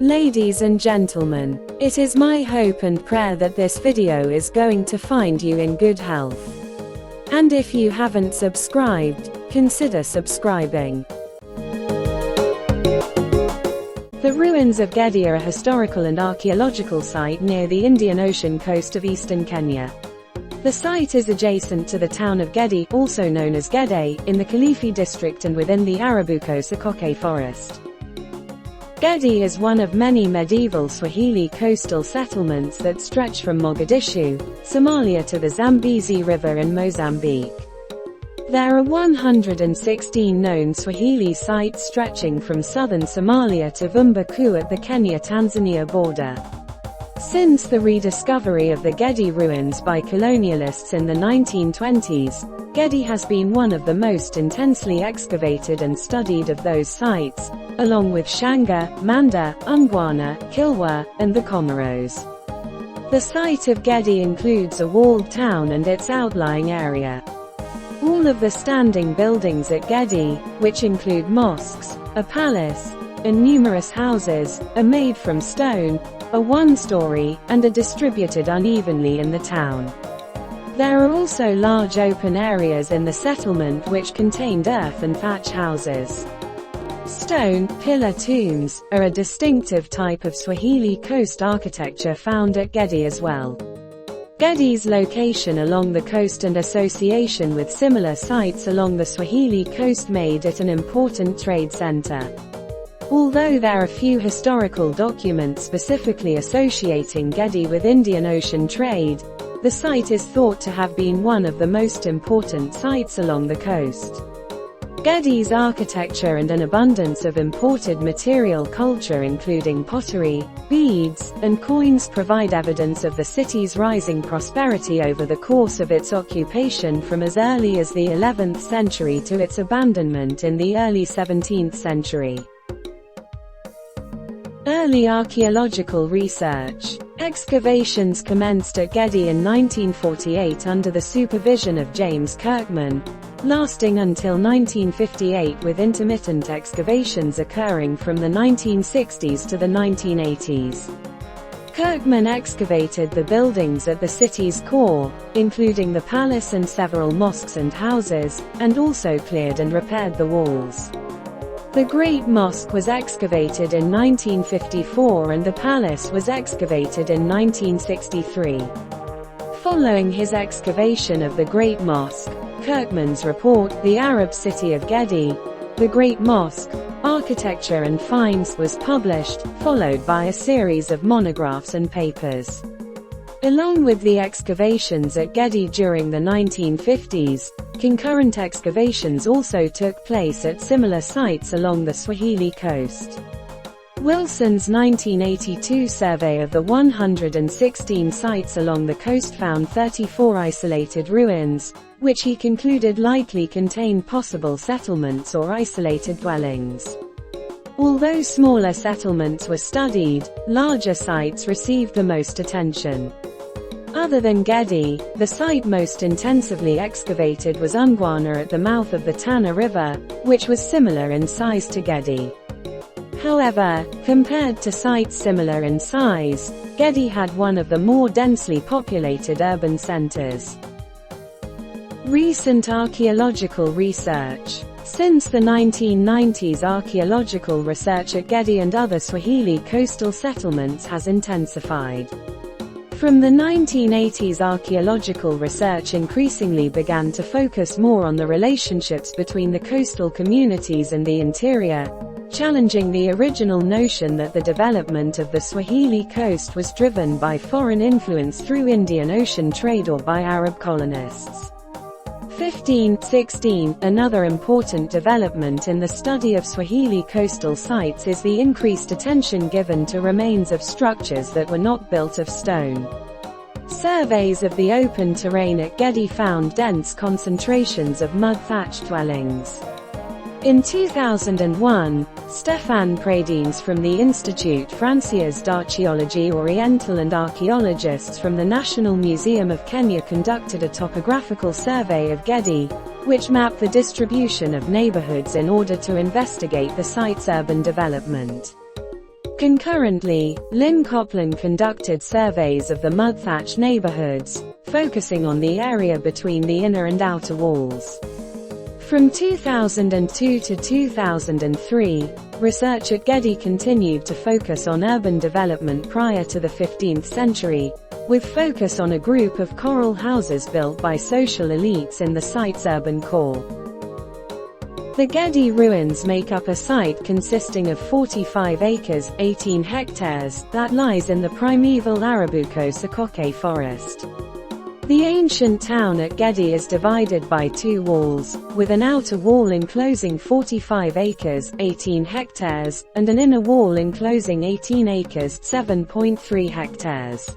Ladies and gentlemen, it is my hope and prayer that this video is going to find you in good health. And if you haven't subscribed, consider subscribing. The ruins of Gedi are a historical and archaeological site near the Indian Ocean coast of eastern Kenya. The site is adjacent to the town of Gedi, also known as Gedi, in the Kilifi district and within the Arabuko-Sokoke Forest. Gedi is one of many medieval Swahili coastal settlements that stretch from Mogadishu, Somalia to the Zambezi River in Mozambique. There are 116 known Swahili sites stretching from southern Somalia to Vumbuku at the Kenya-Tanzania border. Since the rediscovery of the Gedi ruins by colonialists in the 1920s, Gedi has been one of the most intensely excavated and studied of those sites, along with Shanga, Manda, Ungwana, Kilwa, and the Comoros. The site of Gedi includes a walled town and its outlying area. All of the standing buildings at Gedi, which include mosques, a palace, and numerous houses, are made from stone, are one-story, and are distributed unevenly in the town. There are also large open areas in the settlement which contained earth and thatch houses. Stone pillar tombs are a distinctive type of Swahili coast architecture found at Gedi as well. Gedi's location along the coast and association with similar sites along the Swahili coast made it an important trade center. Although there are few historical documents specifically associating Gedi with Indian Ocean trade, the site is thought to have been one of the most important sites along the coast. Gedi's architecture and an abundance of imported material culture including pottery, beads, and coins provide evidence of the city's rising prosperity over the course of its occupation from as early as the 11th century to its abandonment in the early 17th century. Early archaeological research. Excavations commenced at Gedi in 1948 under the supervision of James Kirkman, lasting until 1958 with intermittent excavations occurring from the 1960s to the 1980s. Kirkman excavated the buildings at the city's core, including the palace and several mosques and houses, and also cleared and repaired the walls. The Great Mosque was excavated in 1954 and the palace was excavated in 1963. Following his excavation of the Great Mosque, Kirkman's report, The Arab City of Gedi, The Great Mosque, Architecture and Finds, was published, followed by a series of monographs and papers. Along with the excavations at Gedi during the 1950s, concurrent excavations also took place at similar sites along the Swahili coast. Wilson's 1982 survey of the 116 sites along the coast found 34 isolated ruins, which he concluded likely contained possible settlements or isolated dwellings. Although smaller settlements were studied, larger sites received the most attention. Other than Gedi, the site most intensively excavated was Ungwana at the mouth of the Tana River, which was similar in size to Gedi. However, compared to sites similar in size, Gedi had one of the more densely populated urban centers. Recent archaeological research. Since the 1990s, archaeological research at Gedi and other Swahili coastal settlements has intensified. From the 1980s, archaeological research increasingly began to focus more on the relationships between the coastal communities and the interior, challenging the original notion that the development of the Swahili coast was driven by foreign influence through Indian Ocean trade or by Arab colonists. 16. Another important development in the study of Swahili coastal sites is the increased attention given to remains of structures that were not built of stone. Surveys of the open terrain at Gedi found dense concentrations of mud-thatched dwellings. In 2001, Stéphane Prédines from the Institut Français d'Archéologie Orientale and archaeologists from the National Museum of Kenya conducted a topographical survey of Gedi, which mapped the distribution of neighborhoods in order to investigate the site's urban development. Concurrently, Lynn Copland conducted surveys of the mud-thatched neighborhoods, focusing on the area between the inner and outer walls. From 2002 to 2003, research at Gedi continued to focus on urban development prior to the 15th century, with focus on a group of coral houses built by social elites in the site's urban core. The Gedi ruins make up a site consisting of 45 acres, 18 hectares, that lies in the primeval Arabuko-Sokoke Forest. The ancient town at Gedi is divided by two walls, with an outer wall enclosing 45 acres, 18 hectares, and an inner wall enclosing 18 acres, 7.3 hectares.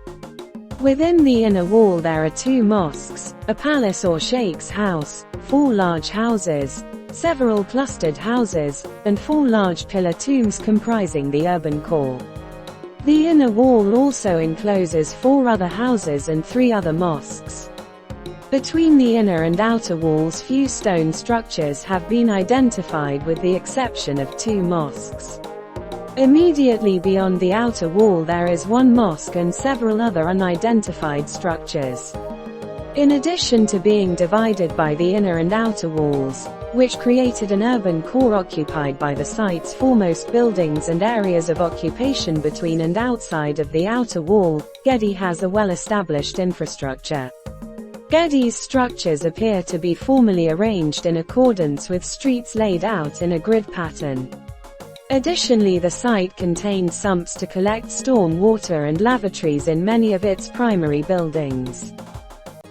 Within the inner wall there are two mosques, a palace or Sheikh's house, 4 large houses, several clustered houses, and 4 large pillar tombs comprising the urban core. The inner wall also encloses 4 other houses and 3 other mosques. Between the inner and outer walls few stone structures have been identified with the exception of 2 mosques. Immediately beyond the outer wall there is 1 mosque and several other unidentified structures. In addition to being divided by the inner and outer walls, which created an urban core occupied by the site's foremost buildings and areas of occupation between and outside of the outer wall, Gedi has a well-established infrastructure. Gedi's structures appear to be formally arranged in accordance with streets laid out in a grid pattern. Additionally, the site contains sumps to collect storm water and lavatories in many of its primary buildings.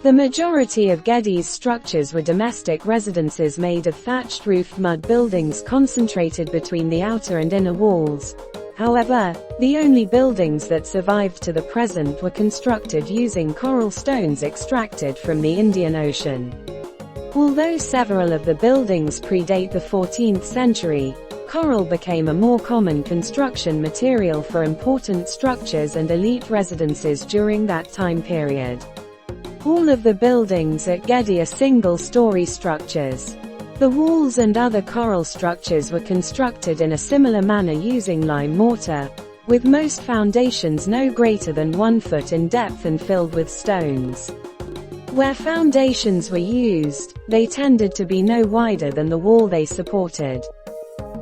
The majority of Gedi's structures were domestic residences made of thatched roofed mud buildings concentrated between the outer and inner walls. However, the only buildings that survived to the present were constructed using coral stones extracted from the Indian Ocean. Although several of the buildings predate the 14th century, coral became a more common construction material for important structures and elite residences during that time period. All of the buildings at Gedi are single-story structures. The walls and other coral structures were constructed in a similar manner using lime mortar, with most foundations no greater than 1 foot in depth and filled with stones. Where foundations were used, they tended to be no wider than the wall they supported.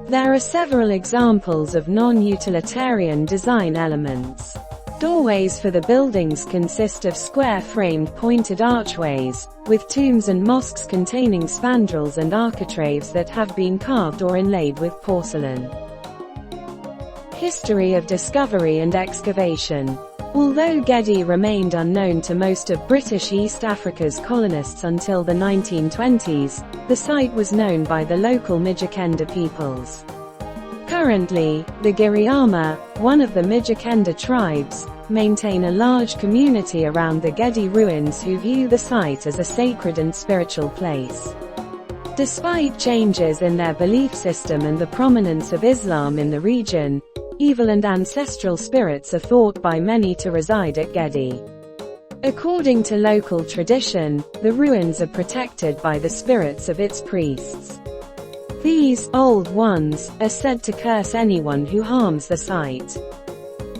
There are several examples of non-utilitarian design elements. Doorways for the buildings consist of square-framed pointed archways, with tombs and mosques containing spandrels and architraves that have been carved or inlaid with porcelain. History of discovery and excavation. Although Gedi remained unknown to most of British East Africa's colonists until the 1920s, the site was known by the local Mijikenda peoples. Currently, the Giriyama, one of the Mijikenda tribes, maintain a large community around the Gedi ruins who view the site as a sacred and spiritual place. Despite changes in their belief system and the prominence of Islam in the region, evil and ancestral spirits are thought by many to reside at Gedi. According to local tradition, the ruins are protected by the spirits of its priests. These old ones are said to curse anyone who harms the site.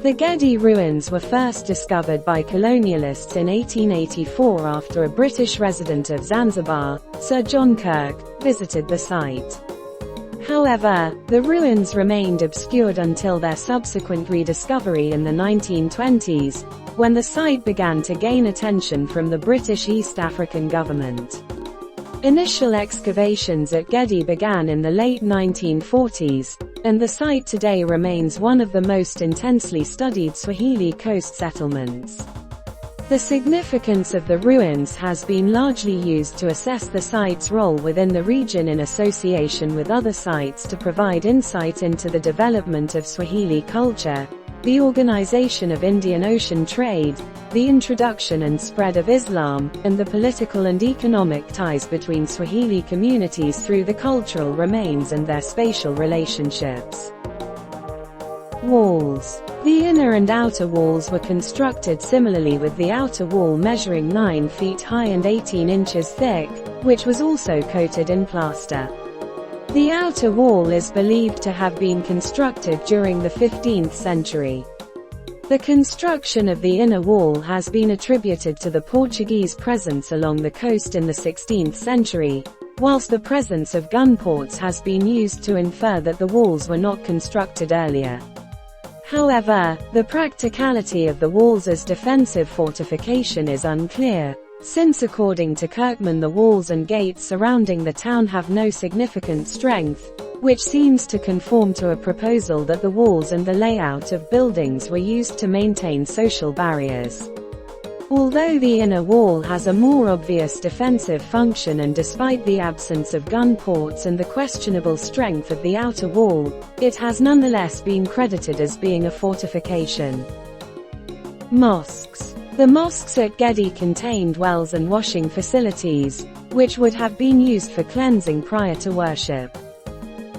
The Gedi ruins were first discovered by colonialists in 1884 after a British resident of Zanzibar, Sir John Kirk, visited the site. However, the ruins remained obscured until their subsequent rediscovery in the 1920s, when the site began to gain attention from the British East African government. Initial excavations at Gedi began in the late 1940s, and the site today remains one of the most intensely studied Swahili coast settlements. The significance of the ruins has been largely used to assess the site's role within the region in association with other sites to provide insight into the development of Swahili culture, the organization of Indian Ocean trade, the introduction and spread of Islam, and the political and economic ties between Swahili communities through the cultural remains and their spatial relationships. Walls. The inner and outer walls were constructed similarly, with the outer wall measuring 9 feet high and 18 inches thick, which was also coated in plaster. The outer wall is believed to have been constructed during the 15th century. The construction of the inner wall has been attributed to the Portuguese presence along the coast in the 16th century, whilst the presence of gun ports has been used to infer that the walls were not constructed earlier. However, the practicality of the walls as defensive fortification is unclear, since according to Kirkman the walls and gates surrounding the town have no significant strength, which seems to conform to a proposal that the walls and the layout of buildings were used to maintain social barriers. Although the inner wall has a more obvious defensive function, and despite the absence of gun ports and the questionable strength of the outer wall, it has nonetheless been credited as being a fortification. Mosques. The mosques at Gedi contained wells and washing facilities, which would have been used for cleansing prior to worship.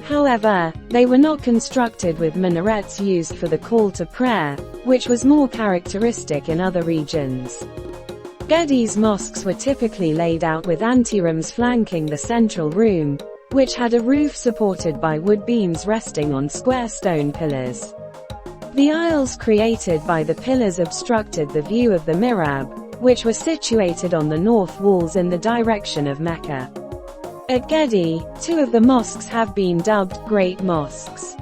However, they were not constructed with minarets used for the call to prayer, which was more characteristic in other regions. Gedi's mosques were typically laid out with anterooms flanking the central room, which had a roof supported by wood beams resting on square stone pillars. The aisles created by the pillars obstructed the view of the mihrab, which were situated on the north walls in the direction of Mecca. At Gedi, two of the mosques have been dubbed Great Mosques.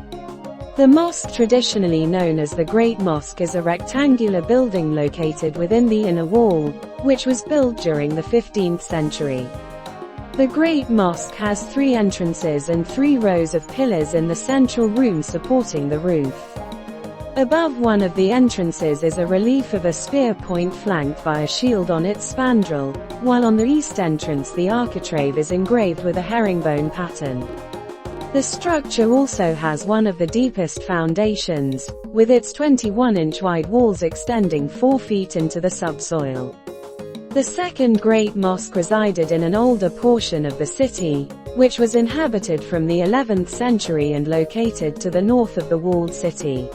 The mosque traditionally known as the Great Mosque is a rectangular building located within the inner wall, which was built during the 15th century. The Great Mosque has 3 entrances and 3 rows of pillars in the central room supporting the roof. Above one of the entrances is a relief of a spear point flanked by a shield on its spandrel, while on the east entrance the architrave is engraved with a herringbone pattern. The structure also has one of the deepest foundations, with its 21-inch wide walls extending 4 feet into the subsoil. The second Great Mosque resided in an older portion of the city, which was inhabited from the 11th century and located to the north of the walled city.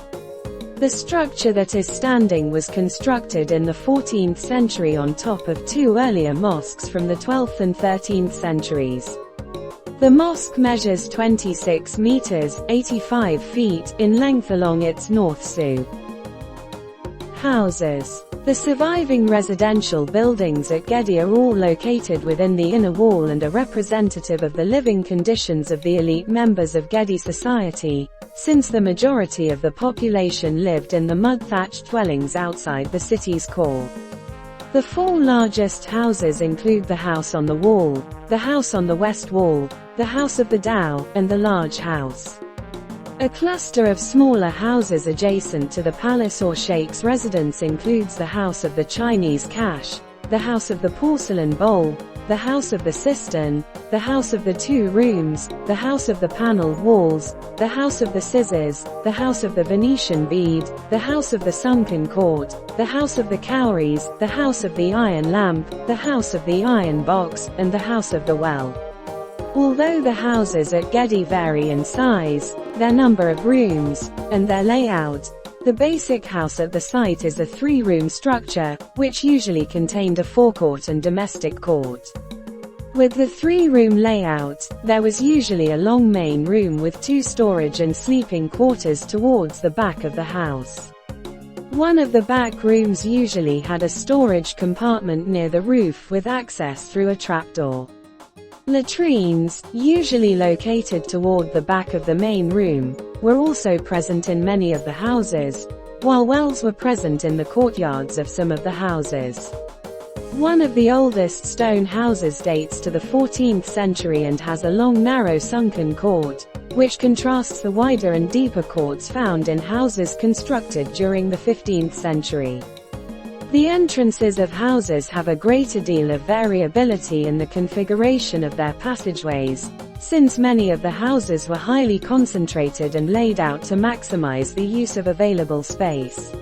The structure that is standing was constructed in the 14th century on top of 2 earlier mosques from the 12th and 13th centuries. The mosque measures 26 meters (85 feet) in length along its north SU. Houses. The surviving residential buildings at Gedi are all located within the inner wall and are representative of the living conditions of the elite members of Gedi society, since the majority of the population lived in the mud-thatched dwellings outside the city's core. The 4 largest houses include the house on the wall, the house on the west wall, the house of the Dao, and the large house. A cluster of smaller houses adjacent to the palace or Sheikh's residence includes the house of the Chinese cash, the house of the porcelain bowl, the house of the cistern, the house of the 2 rooms, the house of the paneled walls, the house of the scissors, the house of the Venetian bead, the house of the sunken court, the house of the cowries, the house of the iron lamp, the house of the iron box, and the house of the well. Although the houses at Gedi vary in size, their number of rooms, and their layout, the basic house at the site is a 3-room structure, which usually contained a forecourt and domestic court. With the 3-room layout, there was usually a long main room with 2 storage and sleeping quarters towards the back of the house. One of the back rooms usually had a storage compartment near the roof with access through a trapdoor. Latrines, usually located toward the back of the main room, were also present in many of the houses, while wells were present in the courtyards of some of the houses. One of the oldest stone houses dates to the 14th century and has a long narrow sunken court, which contrasts the wider and deeper courts found in houses constructed during the 15th century. The entrances of houses have a greater deal of variability in the configuration of their passageways, since many of the houses were highly concentrated and laid out to maximize the use of available space.